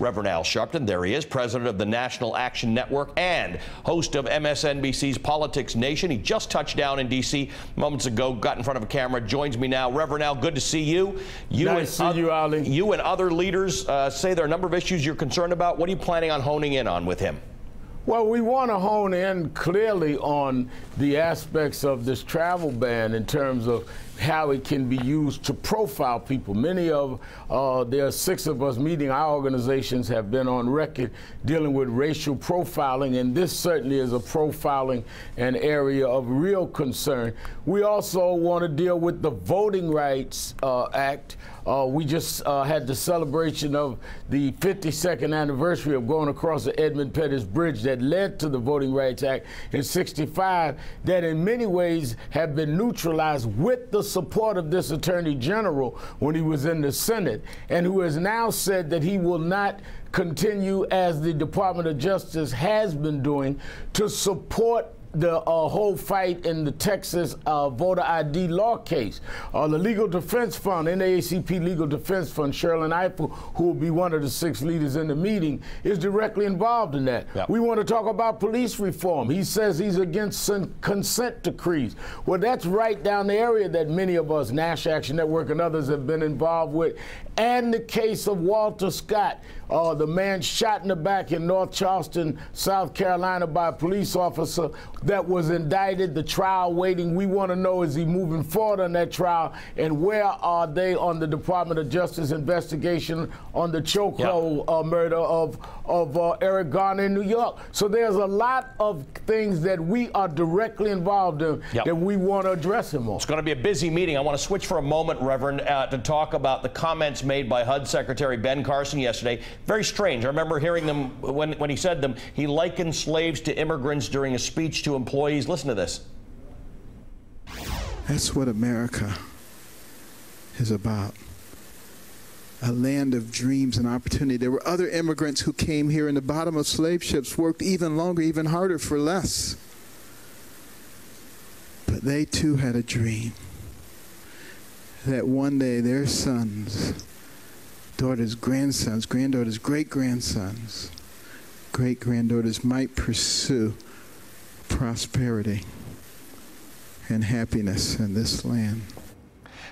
Reverend Al Sharpton, there he is, president of the National Action Network and host of MSNBC's Politics Nation. He just touched down in D.C. moments ago, got in front of a camera, joins me now. Reverend Al, good to see you. Nice to see you, Ali. You and other leaders say there are a number of issues you're concerned about. What are you planning on honing in on with him? Well, we want to hone in clearly on the aspects of this travel ban in terms of how it can be used to profile people. There are 6 of us meeting. Our organizations have been on record dealing with racial profiling, and this certainly is a profiling an area of real concern. We also want to deal with the Voting Rights Act. We just had the celebration of the 52nd anniversary of going across the Edmund Pettus Bridge that led to the Voting Rights Act in '65, that in many ways have been neutralized with the support of this Attorney General when he was in the Senate, and who has now said that he will not continue, as the Department of Justice has been doing, to support the whole fight in the Texas voter ID law case. The Legal Defense Fund, NAACP Legal Defense Fund, Sherrilyn Ifill, who will be one of the 6 leaders in the meeting, is directly involved in that. Yep. We want to talk about police reform. He says he's against consent decrees. Well, that's right down the area that many of us, National Action Network and others, have been involved with. And the case of Walter Scott, the man shot in the back in North Charleston, South Carolina by a police officer that was indicted, the trial waiting. We want to know, is he moving forward on that trial, and where are they on the Department of Justice investigation on the chokehold murder of Eric Garner in New York? So there's a lot of things that we are directly involved in that we want to address him on. It's going to be a busy meeting. I want to switch for a moment, Reverend, to talk about the comments made by HUD Secretary Ben Carson yesterday. Very strange. I remember hearing them when he said them. He likened slaves to immigrants during a speech to employees. Listen to this. That's what America is about. A land of dreams and opportunity. There were other immigrants who came here in the bottom of slave ships, worked even longer, even harder for less. But they too had a dream that one day their sons, daughters, grandsons, granddaughters, great-grandsons, great-granddaughters might pursue prosperity and happiness in this land.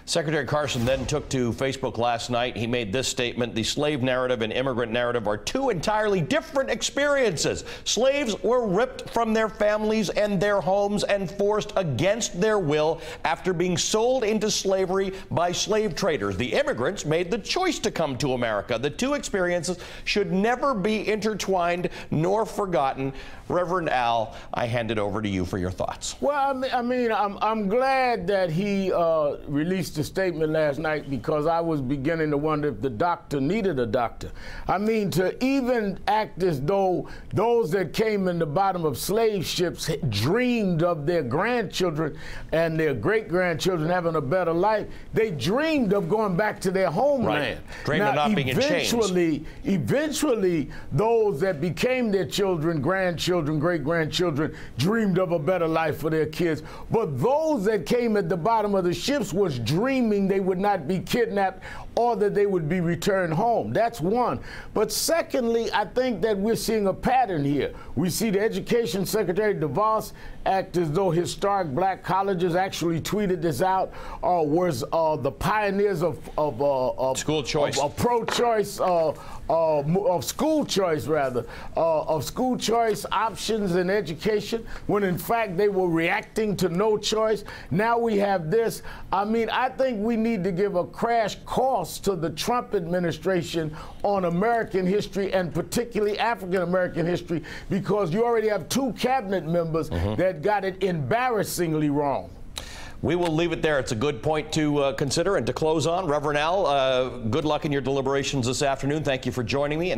Secretary Carson then took to Facebook last night. He made this statement: the slave narrative and immigrant narrative are 2 entirely different experiences. Slaves were ripped from their families and their homes and forced against their will after being sold into slavery by slave traders. The immigrants made the choice to come to America. The 2 experiences should never be intertwined nor forgotten. Reverend Al, I hand it over to you for your thoughts. Well, I'm glad that he released a statement last night, because I was beginning to wonder if the doctor needed a doctor. I mean, to even act as though those that came in the bottom of slave ships dreamed of their grandchildren and their great-grandchildren having a better life. They dreamed of going back to their homeland. Right. Dreamed of not being in chains. Eventually, those that became their children, grandchildren, great-grandchildren, dreamed of a better life for their kids. But those that came at the bottom of the ships was dreaming they would not be kidnapped or that they would be returned home. That's one. But secondly, I think that we're seeing a pattern here. We see the Education Secretary DeVos act as though historic black colleges actually tweeted this out, was the pioneers of school choice, of pro-choice, of school choice rather, of school choice options in education, when in fact they were reacting to no choice. Now we have this. I mean, I think we need to give a crash course to the Trump administration on American history, and particularly African American history, because you already have 2 cabinet members that got it embarrassingly wrong. We will leave it there. It's a good point to consider and to close on. Reverend Al, good luck in your deliberations this afternoon. Thank you for joining me.